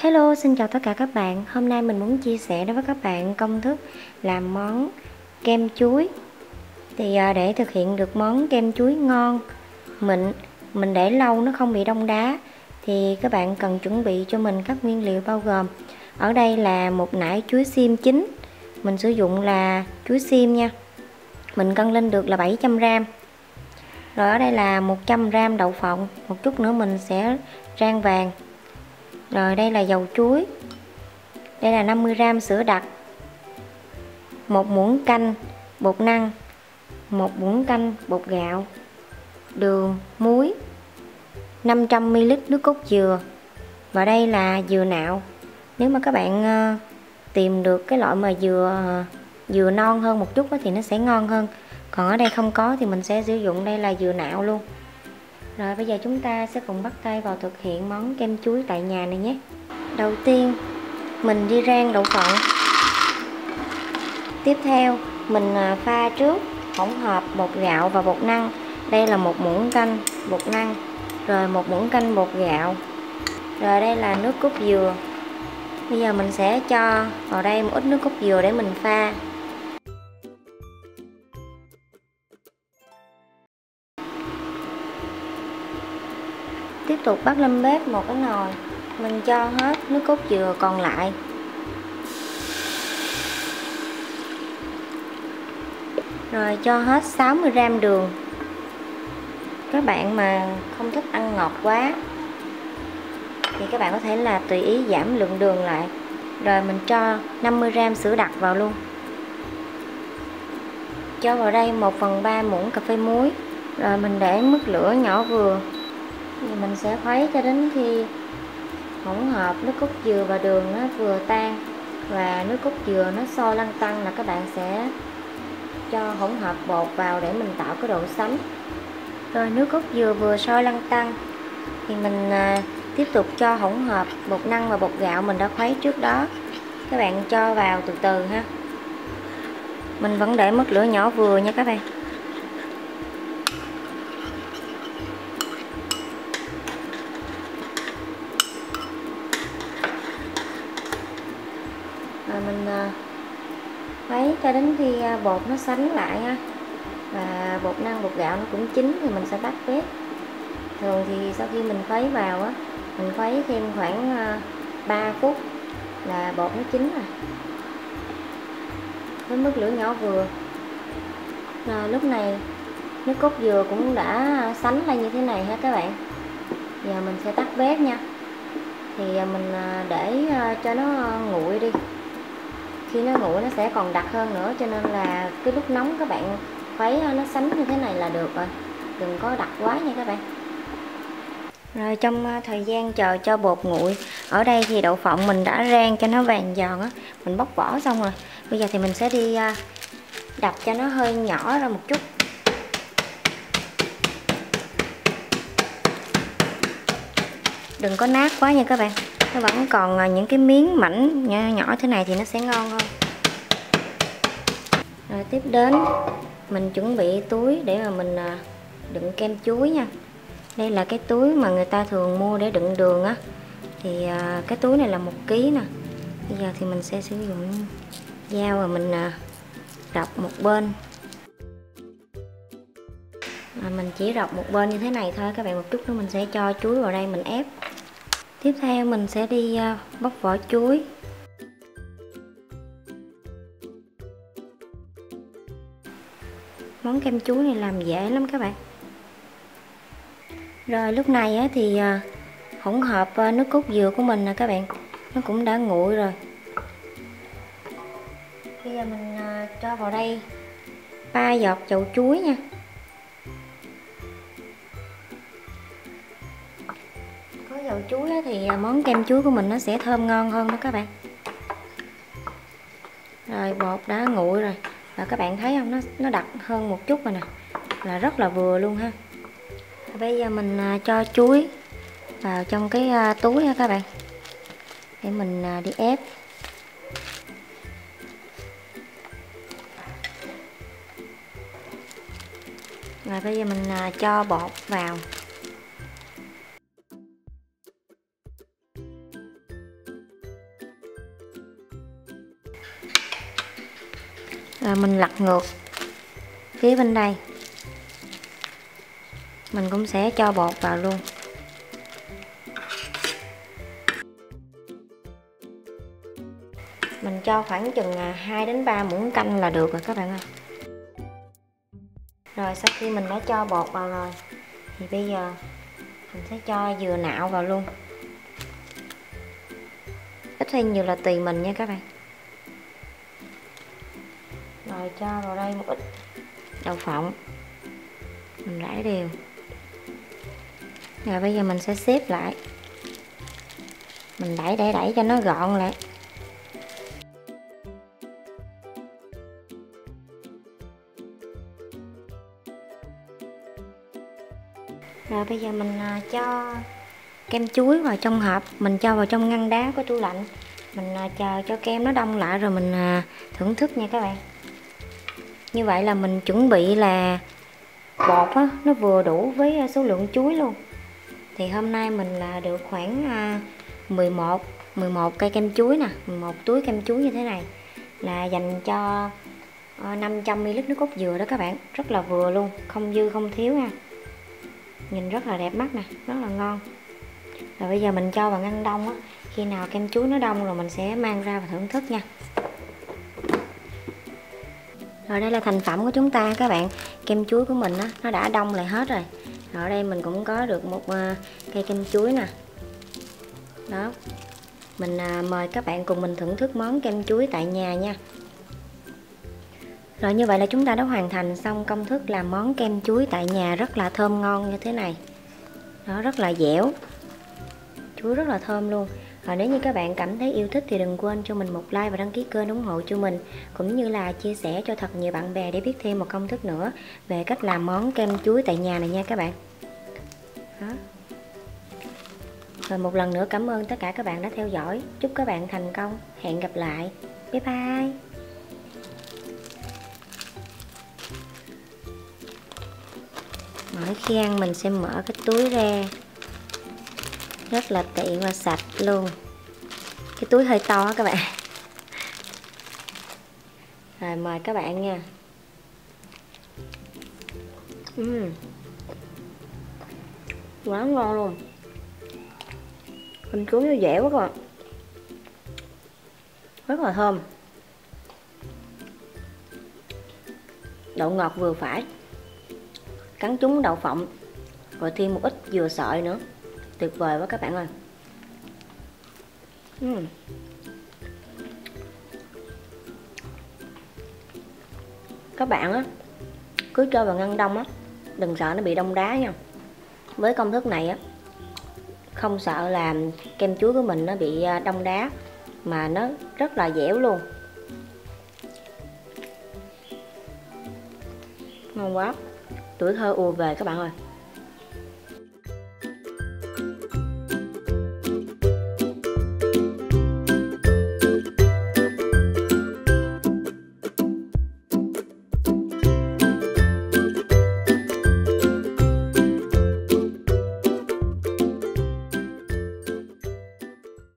Hello, xin chào tất cả các bạn. Hôm nay mình muốn chia sẻ đối với các bạn công thức làm món kem chuối. Để thực hiện được món kem chuối ngon, mịn, mình để lâu nó không bị đông đá, thì các bạn cần chuẩn bị cho mình các nguyên liệu bao gồm: ở đây là một nải chuối xiêm chín, mình sử dụng là chuối xiêm nha. Mình cân lên được là 700g. Rồi ở đây là 100g đậu phộng, một chút nữa mình sẽ rang vàng. Rồi đây là dầu chuối. Đây là 50g sữa đặc, 1 muỗng canh bột năng, 1 muỗng canh bột gạo, đường, muối, 500ml nước cốt dừa. Và đây là dừa nạo. Nếu mà các bạn tìm được cái loại mà dừa non hơn một chút thì nó sẽ ngon hơn. Còn ở đây không có thì mình sẽ sử dụng đây là dừa nạo luôn. Rồi bây giờ chúng ta sẽ cùng bắt tay vào thực hiện món kem chuối tại nhà này nhé. Đầu tiên mình đi rang đậu phộng. Tiếp theo mình pha trước hỗn hợp bột gạo và bột năng. Đây là 1 muỗng canh bột năng, rồi 1 muỗng canh bột gạo, rồi đây là nước cốt dừa. Bây giờ mình sẽ cho vào đây một ít nước cốt dừa để mình pha. Tiếp tục bắt lên bếp một cái nồi, mình cho hết nước cốt dừa còn lại. Rồi cho hết 60g đường. Các bạn mà không thích ăn ngọt quá thì các bạn có thể là tùy ý giảm lượng đường lại. Rồi mình cho 50g sữa đặc vào luôn. Cho vào đây 1/3 muỗng cà phê muối. Rồi mình để mức lửa nhỏ vừa. Thì mình sẽ khuấy cho đến khi hỗn hợp nước cốt dừa và đường nó vừa tan và nước cốt dừa nó sôi lăn tăn, là các bạn sẽ cho hỗn hợp bột vào để mình tạo cái độ sánh. Rồi nước cốt dừa vừa sôi lăn tăn thì mình tiếp tục cho hỗn hợp bột năng và bột gạo mình đã khuấy trước đó. Các bạn cho vào từ từ ha. Mình vẫn để mức lửa nhỏ vừa nha các bạn. Rồi mình khuấy cho đến khi bột nó sánh lại ha, và bột năng bột gạo nó cũng chín thì mình sẽ tắt bếp. Thường thì sau khi mình khuấy vào á, mình khuấy thêm khoảng 3 phút là bột nó chín rồi, với mức lửa nhỏ vừa. Rồi lúc này nước cốt dừa cũng đã sánh lên như thế này ha các bạn. Giờ mình sẽ tắt bếp nha. Thì mình để cho nó nguội đi. Khi nó nguội nó sẽ còn đặc hơn nữa, cho nên là cái lúc nóng các bạn khuấy nó sánh như thế này là được rồi, đừng có đặc quá nha các bạn. Rồi trong thời gian chờ cho bột nguội, ở đây thì đậu phộng mình đã rang cho nó vàng giòn á, mình bóc vỏ xong rồi. Bây giờ thì mình sẽ đi đập cho nó hơi nhỏ ra một chút. Đừng có nát quá nha các bạn, nó vẫn còn những cái miếng mảnh nhỏ nhỏ thế này thì nó sẽ ngon hơn. Rồi tiếp đến mình chuẩn bị túi để mà mình đựng kem chuối nha. Đây là cái túi mà người ta thường mua để đựng đường á. Thì cái túi này là 1 kg nè. Bây giờ thì mình sẽ sử dụng dao và mình rọc một bên. Mình chỉ rọc một bên như thế này thôi các bạn. Một chút nữa mình sẽ cho chuối vào đây mình ép. Tiếp theo mình sẽ đi bóc vỏ chuối. Món kem chuối này làm dễ lắm các bạn. Rồi lúc này thì hỗn hợp nước cốt dừa của mình nè các bạn, nó cũng đã nguội rồi. Bây giờ mình cho vào đây 3 giọt dầu chuối nha. Có dầu chuối thì món kem chuối của mình nó sẽ thơm ngon hơn đó các bạn. Rồi bột đã nguội rồi, và các bạn thấy không, nó đặc hơn một chút rồi nè, là rất là vừa luôn ha. Bây giờ mình cho chuối vào trong cái túi ha các bạn, để mình đi ép. Rồi bây giờ mình cho bột vào. Rồi mình lật ngược phía bên đây, mình cũng sẽ cho bột vào luôn. Mình cho khoảng chừng 2 đến 3 muỗng canh là được rồi các bạn ơi. Rồi sau khi mình đã cho bột vào rồi thì bây giờ mình sẽ cho dừa nạo vào luôn. Ít hay nhiều là tùy mình nha các bạn. Rồi cho vào đây một ít đậu phộng, mình rải đều. Rồi bây giờ mình sẽ xếp lại, mình đẩy cho nó gọn lại. Rồi bây giờ mình cho kem chuối vào trong hộp, mình cho vào trong ngăn đá của tủ lạnh. Mình chờ cho kem nó đông lại rồi mình thưởng thức nha các bạn. Như vậy là mình chuẩn bị là bột á, nó vừa đủ với số lượng chuối luôn. Thì hôm nay mình là được khoảng 11 cây kem chuối nè, 11 túi kem chuối như thế này. Là dành cho 500ml nước cốt dừa đó các bạn. Rất là vừa luôn, không dư không thiếu nha. Nhìn rất là đẹp mắt nè, rất là ngon. Rồi bây giờ mình cho vào ngăn đông á. Khi nào kem chuối nó đông rồi mình sẽ mang ra và thưởng thức nha. Rồi đây là thành phẩm của chúng ta các bạn. Kem chuối của mình á, nó đã đông lại hết rồi. Rồi ở đây mình cũng có được một cây kem chuối nè. Đó. Mình mời các bạn cùng mình thưởng thức món kem chuối tại nhà nha. Rồi như vậy là chúng ta đã hoàn thành xong công thức làm món kem chuối tại nhà rất là thơm ngon như thế này. Nó rất là dẻo, chuối rất là thơm luôn. Rồi nếu như các bạn cảm thấy yêu thích thì đừng quên cho mình một like và đăng ký kênh ủng hộ cho mình, cũng như là chia sẻ cho thật nhiều bạn bè để biết thêm một công thức nữa về cách làm món kem chuối tại nhà này nha các bạn. Đó. Rồi một lần nữa cảm ơn tất cả các bạn đã theo dõi. Chúc các bạn thành công. Hẹn gặp lại. Bye bye. Mỗi khi ăn mình sẽ mở cái túi ra, rất là tiện và sạch luôn. Cái túi hơi to các bạn. Rồi mời các bạn nha. Quá ngon luôn. Kem chuối nó dẻo quá các bạn, rất là thơm, độ ngọt vừa phải, cắn trúng đậu phộng rồi thêm một ít dừa sợi nữa, tuyệt vời quá các bạn ơi. Các bạn á cứ cho vào ngăn đông á, đừng sợ nó bị đông đá nha. Với công thức này á, không sợ là kem chuối của mình nó bị đông đá, mà nó rất là dẻo luôn. Ngon quá, tuổi thơ ùa về các bạn ơi.